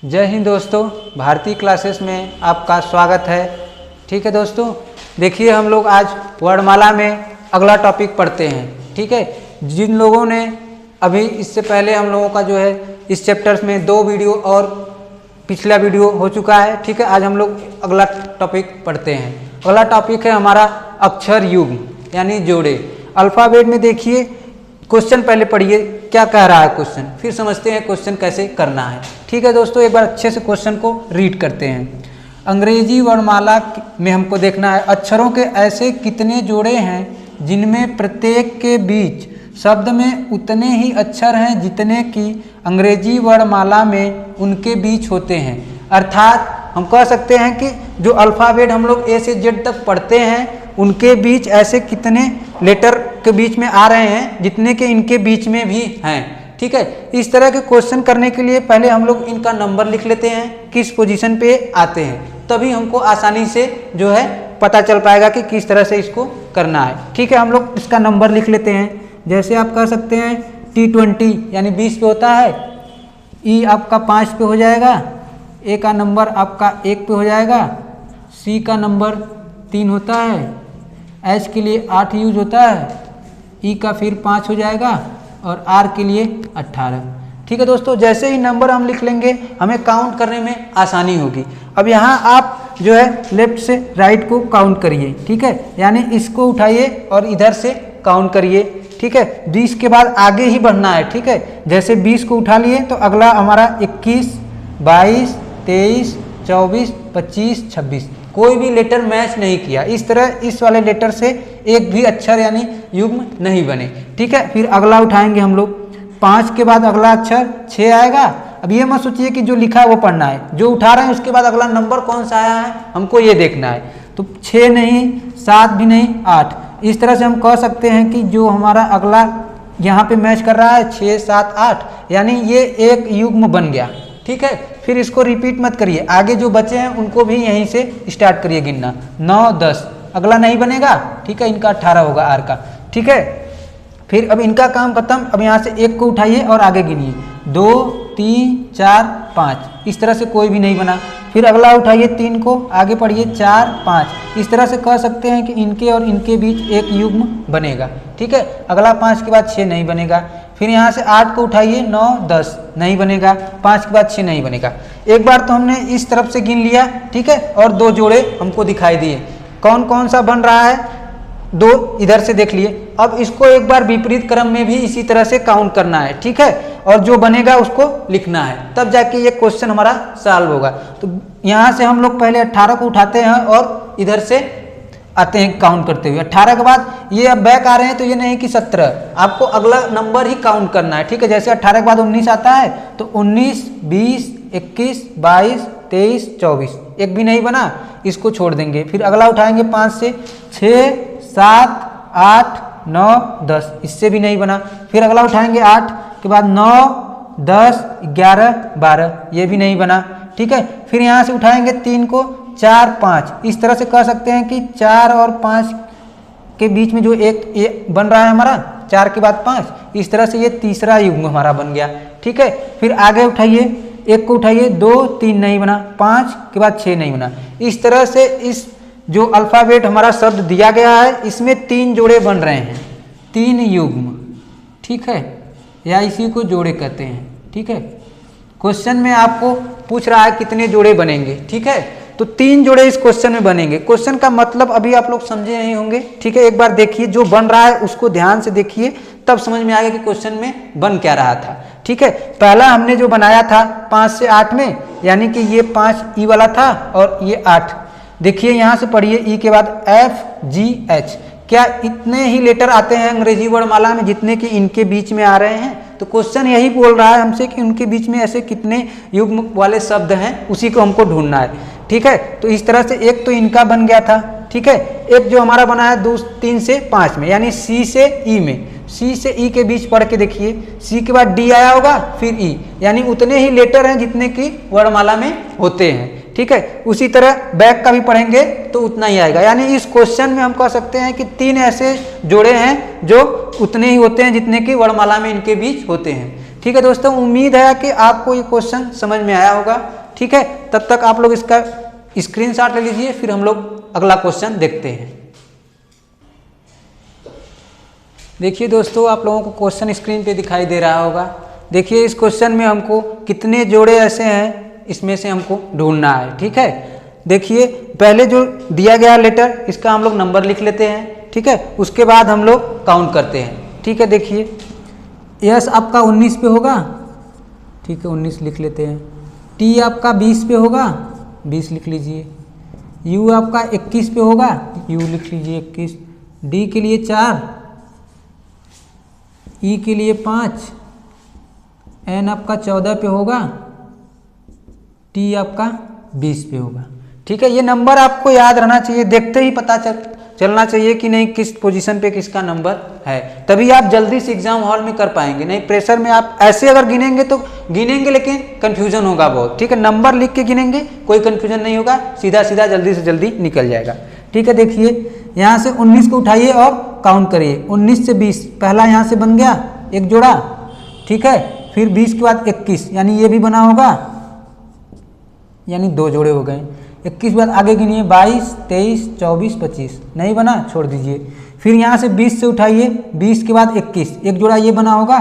जय हिंद दोस्तों, भारतीय क्लासेस में आपका स्वागत है। ठीक है दोस्तों, देखिए हम लोग आज वर्णमाला में अगला टॉपिक पढ़ते हैं। ठीक है, जिन लोगों ने अभी इससे पहले हम लोगों का जो है इस चैप्टर्स में 2 वीडियो और पिछला वीडियो हो चुका है। ठीक है, आज हम लोग अगला टॉपिक पढ़ते हैं। अगला टॉपिक है हमारा अक्षर युग्म यानी जोड़े। अल्फ़ाबेट में देखिए क्वेश्चन पहले पढ़िए क्या कह रहा है क्वेश्चन, फिर समझते हैं क्वेश्चन कैसे करना है। ठीक है दोस्तों, एक बार अच्छे से क्वेश्चन को रीड करते हैं। अंग्रेजी वर्णमाला में हमको देखना है अक्षरों के ऐसे कितने जोड़े हैं जिनमें प्रत्येक के बीच शब्द में उतने ही अक्षर हैं जितने कि अंग्रेजी वर्णमाला में उनके बीच होते हैं। अर्थात हम कह सकते हैं कि जो अल्फ़ाबेट हम लोग ए से जेड तक पढ़ते हैं उनके बीच ऐसे कितने लेटर के बीच में आ रहे हैं जितने के इनके बीच में भी हैं। ठीक है, इस तरह के क्वेश्चन करने के लिए पहले हम लोग इनका नंबर लिख लेते हैं, किस पोजीशन पे आते हैं, तभी हमको आसानी से जो है पता चल पाएगा कि किस तरह से इसको करना है। ठीक है, हम लोग इसका नंबर लिख लेते हैं। जैसे आप कह सकते हैं T20 यानी 20 पे होता है, ई आपका 5 पे हो जाएगा, ए का नंबर आपका 1 पे हो जाएगा, सी का नंबर 3 होता है, एच के लिए 8 यूज होता है, ई का फिर 5 हो जाएगा और आर के लिए 18। ठीक है दोस्तों, जैसे ही नंबर हम लिख लेंगे हमें काउंट करने में आसानी होगी। अब यहाँ आप जो है लेफ्ट से राइट को काउंट करिए। ठीक है, यानी इसको उठाइए और इधर से काउंट करिए। ठीक है, 20 के बाद आगे ही बढ़ना है। ठीक है, जैसे 20 को उठा लिए तो अगला हमारा 21, 22, 23, 24, 25, 26 कोई भी लेटर मैच नहीं किया। इस तरह इस वाले लेटर से एक भी अक्षर यानी युग्म नहीं बने। ठीक है, फिर अगला उठाएंगे हम लोग। 5 के बाद अगला अक्षर 6 आएगा। अब ये मत सोचिए कि जो लिखा है वो पढ़ना है, जो उठा रहे हैं उसके बाद अगला नंबर कौन सा आया है हमको ये देखना है। तो 6 नहीं, 7 भी नहीं, 8। इस तरह से हम कह सकते हैं कि जो हमारा अगला यहाँ पे मैच कर रहा है 6, 7, 8 यानी ये एक युग्म बन गया। ठीक है, फिर इसको रिपीट मत करिए, आगे जो बचे हैं उनको भी यहीं से स्टार्ट करिए गिनना। 9, 10 अगला नहीं बनेगा। ठीक है, इनका 18 होगा आर का। ठीक है, फिर अब इनका काम खत्म। अब यहाँ से 1 को उठाइए और आगे गिनिए, 2, 3, 4, 5 इस तरह से कोई भी नहीं बना। फिर अगला उठाइए 3 को, आगे पढ़िए 4, 5 इस तरह से कह सकते हैं कि इनके और इनके बीच एक युग्म बनेगा। ठीक है, अगला 5 के बाद 6 नहीं बनेगा। फिर यहाँ से 8 को उठाइए, 9, 10 नहीं बनेगा, 5 के बाद 6 नहीं बनेगा। एक बार तो हमने इस तरफ से गिन लिया। ठीक है, और 2 जोड़े हमको दिखाई दिए, कौन कौन सा बन रहा है 2 इधर से देख लिए। अब इसको एक बार विपरीत क्रम में भी इसी तरह से काउंट करना है। ठीक है, और जो बनेगा उसको लिखना है, तब जाके ये क्वेश्चन हमारा सॉल्व होगा। तो यहाँ से हम लोग पहले 18 को उठाते हैं और इधर से आते हैं काउंट करते हुए। 18 के बाद ये अब बैक आ रहे हैं तो ये नहीं कि 17, आपको अगला नंबर ही काउंट करना है। ठीक है, जैसे 18 के बाद 19 आता है तो 19, 20, 21, 22, 23, 24 एक भी नहीं बना, इसको छोड़ देंगे। फिर अगला उठाएंगे 5 से 6, 7, 8, 9, 10 इससे भी नहीं बना। फिर अगला उठाएंगे 8 के बाद 9, 10, 11, 12 ये भी नहीं बना। ठीक है, फिर यहाँ से उठाएंगे 3 को, 4, 5 इस तरह से कह सकते हैं कि 4 और 5 के बीच में जो एक ये बन रहा है हमारा 4 के बाद 5 इस तरह से ये तीसरा युग्म हमारा बन गया। ठीक है, फिर आगे उठाइए, 1 को उठाइए, 2, 3 नहीं बना, 5 के बाद 6 नहीं बना। इस तरह से इस जो अल्फ़ाबेट हमारा शब्द दिया गया है इसमें 3 जोड़े बन रहे हैं, 3 युग्म। ठीक है, या इसी को जोड़े कहते हैं। ठीक है, क्वेश्चन में आपको पूछ रहा है कितने जोड़े बनेंगे। ठीक है, तो 3 जोड़े इस क्वेश्चन में बनेंगे। क्वेश्चन का मतलब अभी आप लोग समझे नहीं होंगे। ठीक है, एक बार देखिए जो बन रहा है उसको ध्यान से देखिए, तब समझ में आएगा कि क्वेश्चन में बन क्या रहा था। ठीक है, पहला हमने जो बनाया था 5 से 8 में, यानी कि ये 5 ई वाला था और ये 8। देखिए यहाँ से पढ़िए, ई के बाद F, G, H क्या इतने ही लेटर आते हैं अंग्रेजी वर्णमाला में जितने कि इनके बीच में आ रहे हैं। तो क्वेश्चन यही बोल रहा है हमसे कि उनके बीच में ऐसे कितने युग्म वाले शब्द हैं, उसी को हमको ढूंढना है। ठीक है, तो इस तरह से एक तो इनका बन गया था। ठीक है, एक जो हमारा बना है 2, 3 से 5 में यानी सी से ई में, सी से ई के बीच पढ़ के देखिए, सी के बाद डी आया होगा फिर ई यानी उतने ही लेटर हैं जितने कि वर्णमाला में होते हैं। ठीक है, उसी तरह बैक का भी पढ़ेंगे तो उतना ही आएगा। यानी इस क्वेश्चन में हम कह सकते हैं कि 3 ऐसे जोड़े हैं जो उतने ही होते हैं जितने कि वर्णमाला में इनके बीच होते हैं। ठीक है दोस्तों, उम्मीद है कि आपको ये क्वेश्चन समझ में आया होगा। ठीक है, तब तक आप लोग इसका स्क्रीनशॉट ले लीजिए, फिर हम लोग अगला क्वेश्चन देखते हैं। देखिए दोस्तों, आप लोगों को क्वेश्चन स्क्रीन पे दिखाई दे रहा होगा। देखिए इस क्वेश्चन में हमको कितने जोड़े ऐसे हैं, इसमें से हमको ढूंढना है। ठीक है, देखिए पहले जो दिया गया लेटर, इसका हम लोग नंबर लिख लेते हैं। ठीक है, उसके बाद हम लोग काउंट करते हैं। ठीक है, देखिए यस आपका 19 पे होगा। ठीक है, 19 लिख लेते हैं। टी आपका 20 पे होगा, 20 लिख लीजिए। यू आपका 21 पे होगा, यू लिख लीजिए 21। डी के लिए 4, ई के लिए 5, एन आपका 14 पे होगा, टी आपका 20 पे होगा। ठीक है, ये नंबर आपको याद रहना चाहिए, देखते ही पता चलना चाहिए कि नहीं किस पोजीशन पे किसका नंबर है, तभी आप जल्दी से एग्जाम हॉल में कर पाएंगे। नहीं प्रेशर में आप ऐसे अगर गिनेंगे तो गिनेंगे लेकिन कंफ्यूजन होगा बहुत। ठीक है, नंबर लिख के गिनेंगे, कोई कंफ्यूजन नहीं होगा, सीधा सीधा जल्दी से जल्दी निकल जाएगा। ठीक है, देखिए यहाँ से 19 को उठाइए और काउंट करिए। 19 से 20, पहला यहाँ से बन गया एक जोड़ा। ठीक है, फिर 20 के बाद 21, यानी ये भी बना होगा, यानी 2 जोड़े हो गए। 21 के बाद आगे गिनिए, 22, 23, 24, 25, नहीं बना, छोड़ दीजिए। फिर यहाँ से 20 से उठाइए, 20 के बाद 21, एक जोड़ा ये बना होगा,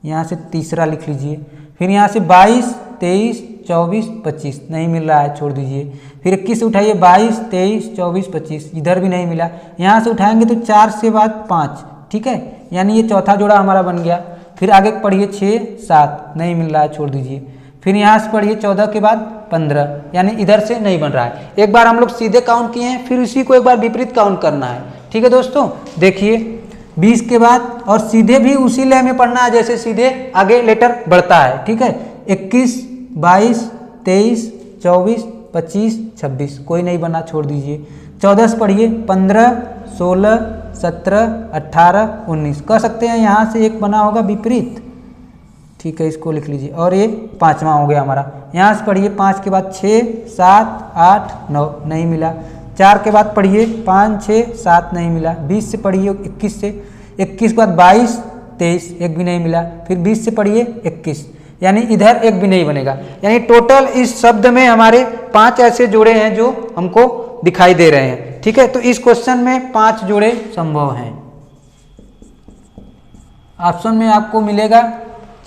यहाँ से तीसरा लिख लीजिए। फिर यहाँ से 22, 23, 24, 25, नहीं मिल रहा है, छोड़ दीजिए। फिर 21 से उठाइए, 22, 23, 24, 25, इधर भी नहीं मिला। यहाँ से उठाएंगे तो 4 से बाद 5, ठीक है, यानी ये चौथा जोड़ा हमारा बन गया। फिर आगे पढ़िए 6, 7, नहीं मिल रहा है, छोड़ दीजिए। फिर यहाँ से पढ़िए 14 के बाद 15, यानी इधर से नहीं बन रहा है। एक बार हम लोग सीधे काउंट किए हैं, फिर उसी को एक बार विपरीत काउंट करना है। ठीक है दोस्तों, देखिए 20 के बाद और सीधे भी उसी लय में पढ़ना है जैसे सीधे आगे लेटर बढ़ता है। ठीक है, 21, 22, 23, 24, 25, 26, कोई नहीं बना, छोड़ दीजिए। 14 से पढ़िए, 15, 16, 17, 18, 19, कह सकते हैं यहाँ से एक बना होगा विपरीत। ठीक है, इसको लिख लीजिए। और ये 5वां हो गया हमारा। यहाँ से पढ़िए 5 के बाद 6, 7, 8, 9, नहीं मिला। 4 के बाद पढ़िए 5, 6, 7, नहीं मिला। 20 से पढ़िए 21 से, 21 के बाद 22, 23, एक भी नहीं मिला। फिर 20 से पढ़िए 21, यानी इधर एक भी नहीं बनेगा। यानी टोटल इस शब्द में हमारे 5 ऐसे जोड़े हैं जो हमको दिखाई दे रहे हैं। ठीक है, तो इस क्वेश्चन में 5 जोड़े संभव हैं। ऑप्शन में आपको मिलेगा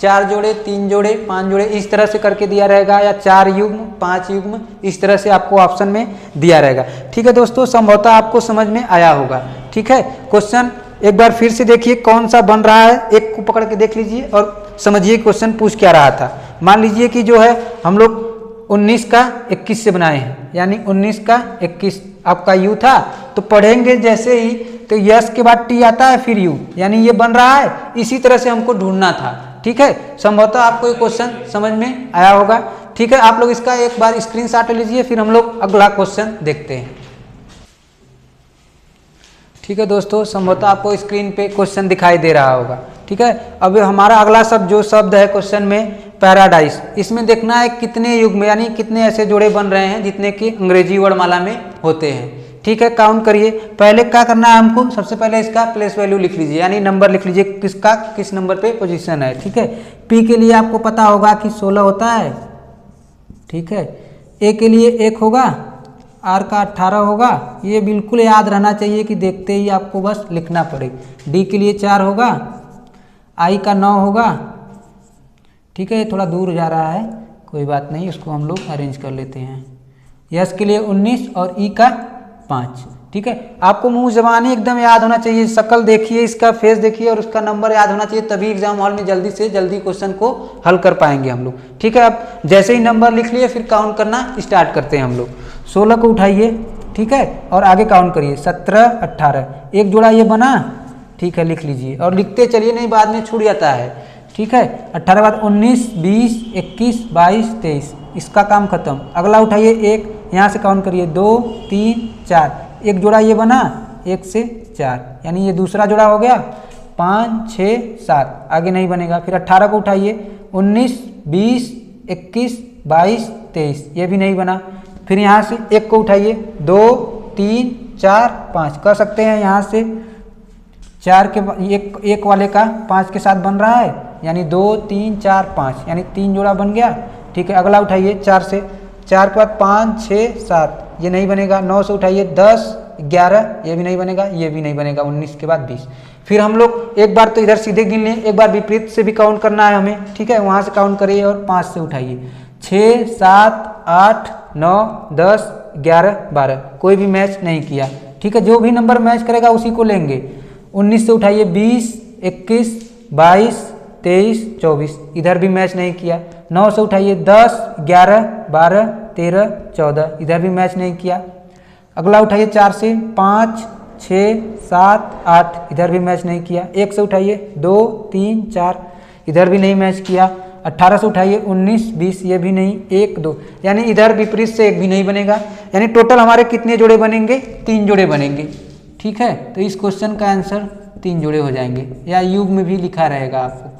4 जोड़े, 3 जोड़े, 5 जोड़े, इस तरह से करके दिया रहेगा, या 4 युग्म, 5 युग्म, इस तरह से आपको ऑप्शन में दिया रहेगा। ठीक है दोस्तों, संभवतः आपको समझ में आया होगा। ठीक है, क्वेश्चन एक बार फिर से देखिए कौन सा बन रहा है, एक को पकड़ के देख लीजिए और समझिए क्वेश्चन पूछ क्या रहा था। मान लीजिए कि जो है हम लोग 19 का 21 से बनाए हैं, यानी 19 का 21 आपका यू था, तो पढ़ेंगे जैसे ही तो यस के बाद टी आता है, फिर यू, यानी ये बन रहा है। इसी तरह से हमको ढूंढना था। ठीक है, संभवतः आपको ये क्वेश्चन समझ में आया होगा। ठीक है, आप लोग इसका एक बार स्क्रीनशॉट लीजिए, फिर हम लोग अगला क्वेश्चन देखते हैं। ठीक है दोस्तों, संभवतः आपको स्क्रीन पे क्वेश्चन दिखाई दे रहा होगा। ठीक है, अब हमारा अगला शब्द जो शब्द है क्वेश्चन में पैराडाइज, इसमें देखना है कितने युग्म यानी कितने ऐसे जोड़े बन रहे हैं जितने कि अंग्रेजी वर्णमाला में होते हैं। ठीक है, काउंट करिए। पहले क्या करना है हमको, सबसे पहले इसका प्लेस वैल्यू लिख लीजिए, यानी नंबर लिख लीजिए किसका किस नंबर पे पोजीशन है। ठीक है, पी के लिए आपको पता होगा कि 16 होता है। ठीक है, ए के लिए 1 होगा, आर का 18 होगा, ये बिल्कुल याद रहना चाहिए कि देखते ही आपको बस लिखना पड़ेगा। डी के लिए 4 होगा, आई का 9 होगा। ठीक है, ये थोड़ा दूर जा रहा है, कोई बात नहीं, उसको हम लोग अरेंज कर लेते हैं। यस के लिए 19 और ई का 5। ठीक है, आपको मुंह जबानी एकदम याद होना चाहिए, शक्ल देखिए, इसका फेस देखिए और उसका नंबर याद होना चाहिए, तभी एग्जाम हॉल में जल्दी से जल्दी क्वेश्चन को हल कर पाएंगे हम लोग। ठीक है, अब जैसे ही नंबर लिख लिए फिर काउंट करना स्टार्ट करते हैं हम लोग। 16 को उठाइए, ठीक है, और आगे काउंट करिए 17, 18, एक जोड़ा ये बना। ठीक है, लिख लीजिए और लिखते चलिए, नहीं बाद में छूट जाता है। ठीक है, 18 बाद 19, 20, 21, 22, 23, इसका काम खत्म। अगला उठाइए 1, यहाँ से काउंट करिए 2, 3, 4, एक जोड़ा ये बना 1 से 4, यानी ये दूसरा जोड़ा हो गया। 5, 6, 7, आगे नहीं बनेगा। फिर 18 को उठाइए, 19, 20, 21, 22, 23, ये भी नहीं बना। फिर यहाँ से 1 को उठाइए, 2, 3, 4, 5, कर सकते हैं यहाँ से 4 के एक वाले का 5 के साथ बन रहा है, यानी 2 3 4 5 यानी 3 जोड़ा बन गया। ठीक है, अगला उठाइए 4 से, 4 के बाद 5 6 7 ये नहीं बनेगा। 9 से उठाइए 10 11 ये भी नहीं बनेगा, ये भी नहीं बनेगा। 19 के बाद 20। फिर हम लोग एक बार तो इधर सीधे गिन लें, एक बार विपरीत से भी काउंट करना है हमें। ठीक है, वहाँ से काउंट करिए और 5 से उठाइए। 6 7 8 9 10 11 12 कोई भी मैच नहीं किया। ठीक है, जो भी नंबर मैच करेगा उसी को लेंगे। 19 से उठाइए 20 21 22 23 24 इधर भी मैच नहीं किया। 9 से उठाइए 10 11 12 13 14 इधर भी मैच नहीं किया। अगला उठाइए 4 से 5 6 7 8 इधर भी मैच नहीं किया। 1 से उठाइए 2 3 4 इधर भी नहीं मैच किया। 18 से उठाइए 19 20 ये भी नहीं। 1 2 यानी इधर विपरीत से एक भी नहीं बनेगा। यानी टोटल हमारे कितने जोड़े बनेंगे? 3 जोड़े बनेंगे। ठीक है, तो इस क्वेश्चन का आंसर 3 जोड़े हो जाएंगे, या युग में भी लिखा रहेगा आपको।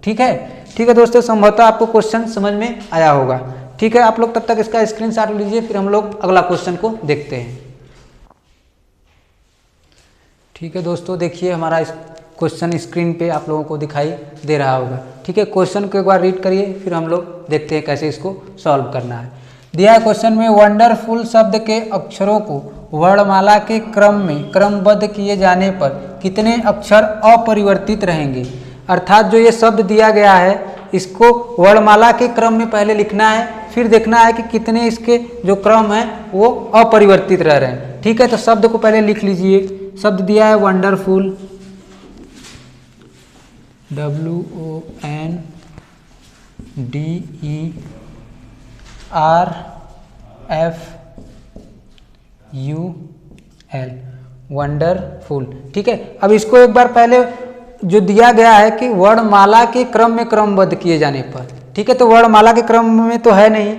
ठीक है, ठीक है दोस्तों, संभवतः आपको क्वेश्चन समझ में आया होगा। ठीक है, आप लोग तब तक इसका स्क्रीनशॉट लीजिए, फिर हम लोग अगला क्वेश्चन को देखते हैं। ठीक है दोस्तों, देखिए हमारा इस क्वेश्चन स्क्रीन पे आप लोगों को दिखाई दे रहा होगा। ठीक है, क्वेश्चन को एक बार रीड करिए, फिर हम लोग देखते हैं कैसे इसको सॉल्व करना है। दिया क्वेश्चन में वंडरफुल शब्द के अक्षरों को वर्णमाला के क्रम में क्रमबद्ध किए जाने पर कितने अक्षर अपरिवर्तित रहेंगे। अर्थात जो ये शब्द दिया गया है इसको वर्णमाला के क्रम में पहले लिखना है, फिर देखना है कि कितने इसके जो क्रम है वो अपरिवर्तित रह रहे हैं। ठीक है, तो शब्द को पहले लिख लीजिए। शब्द दिया है वंडरफुल, WONDERFUL वंडरफुल। ठीक है, अब इसको एक बार पहले जो दिया गया है कि वर्णमाला के क्रम में क्रमबद्ध किए जाने पर। ठीक है, तो वर्णमाला के क्रम में तो है नहीं।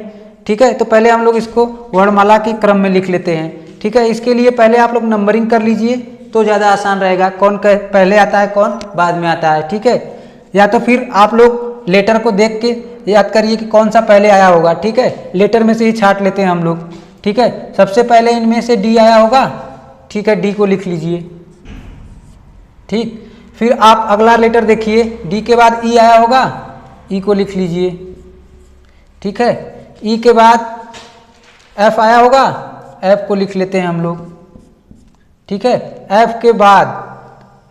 ठीक है, तो पहले हम लोग इसको वर्णमाला के क्रम में लिख लेते हैं। ठीक है, इसके लिए पहले आप लोग नंबरिंग कर लीजिए तो ज़्यादा आसान रहेगा, कौन पहले आता है कौन बाद में आता है। ठीक है, या तो फिर आप लोग लेटर को देख के याद करिए कि कौन सा पहले आया होगा। ठीक है, लेटर में से ही छांट लेते हैं हम लोग। ठीक है, सबसे पहले इनमें से डी आया होगा। ठीक है, डी को लिख लीजिए। ठीक, फिर आप अगला लेटर देखिए, डी के बाद ई आया होगा, ई को लिख लीजिए। ठीक है, ई के बाद एफ आया होगा, एफ को लिख लेते हैं हम लोग। ठीक है, एफ के बाद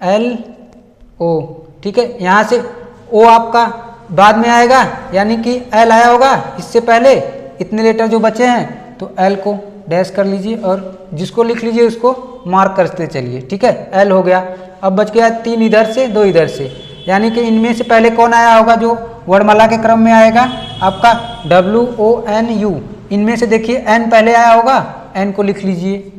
एल ओ। ठीक है, यहाँ से ओ आपका बाद में आएगा, यानी कि एल आया होगा इससे पहले। इतने लेटर जो बचे हैं तो एल को डैश कर लीजिए और जिसको लिख लीजिए उसको मार्क करते चलिए। ठीक है, एल हो गया। अब बच गया 3 इधर से 2 इधर से, यानी कि इनमें से पहले कौन आया होगा जो वर्णमाला के क्रम में आएगा? आपका WONU। इनमें से देखिए एन पहले आया होगा, एन को लिख लीजिए।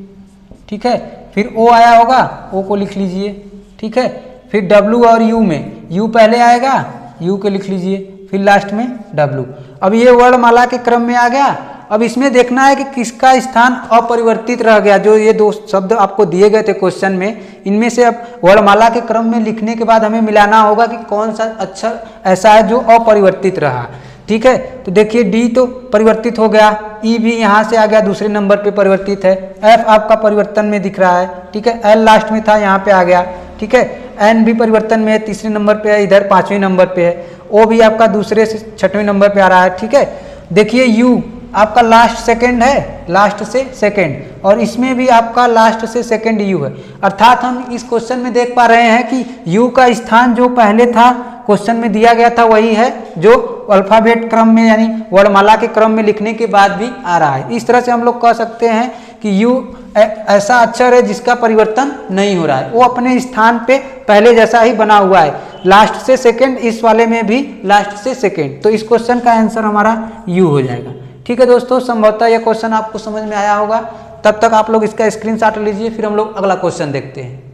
ठीक है, फिर ओ आया होगा, ओ को लिख लीजिए। ठीक है, फिर W और U में U पहले आएगा, U को लिख लीजिए, फिर लास्ट में W। अब ये वर्णमाला के क्रम में आ गया। अब इसमें देखना है कि किसका स्थान अपरिवर्तित रह गया। जो ये 2 शब्द आपको दिए गए थे क्वेश्चन में, इनमें से अब वर्णमाला के क्रम में लिखने के बाद हमें मिलाना होगा कि कौन सा अक्षर ऐसा है जो अपरिवर्तित रहा। ठीक है, तो देखिए डी तो परिवर्तित हो गया, ई भी यहाँ से आ गया, दूसरे नंबर पे परिवर्तित है। एफ आपका परिवर्तन में दिख रहा है। ठीक है, एल लास्ट में था, यहाँ पे आ गया। ठीक है, एन भी परिवर्तन में है, तीसरे नंबर पे है, इधर 5वें नंबर पे है। ओ भी आपका दूसरे से 6वें नंबर पे आ रहा है। ठीक है, देखिए यू आपका लास्ट सेकंड है, लास्ट से सेकंड, और इसमें भी आपका लास्ट से सेकंड यू है। अर्थात हम इस क्वेश्चन में देख पा रहे हैं कि यू का स्थान जो पहले था क्वेश्चन में दिया गया था वही है जो अल्फाबेट क्रम में यानी वर्णमाला के क्रम में लिखने के बाद भी आ रहा है। इस तरह से हम लोग कह सकते हैं कि यू ऐसा अक्षर है जिसका परिवर्तन नहीं हो रहा है, वो अपने स्थान पे पहले जैसा ही बना हुआ है, लास्ट से सेकंड, इस वाले में भी लास्ट से सेकंड। तो इस क्वेश्चन का आंसर हमारा यू हो जाएगा। ठीक है दोस्तों, संभवतः यह क्वेश्चन आपको समझ में आया होगा। तब तक आप लोग इसका स्क्रीनशॉट लीजिए, फिर हम लोग अगला क्वेश्चन देखते हैं।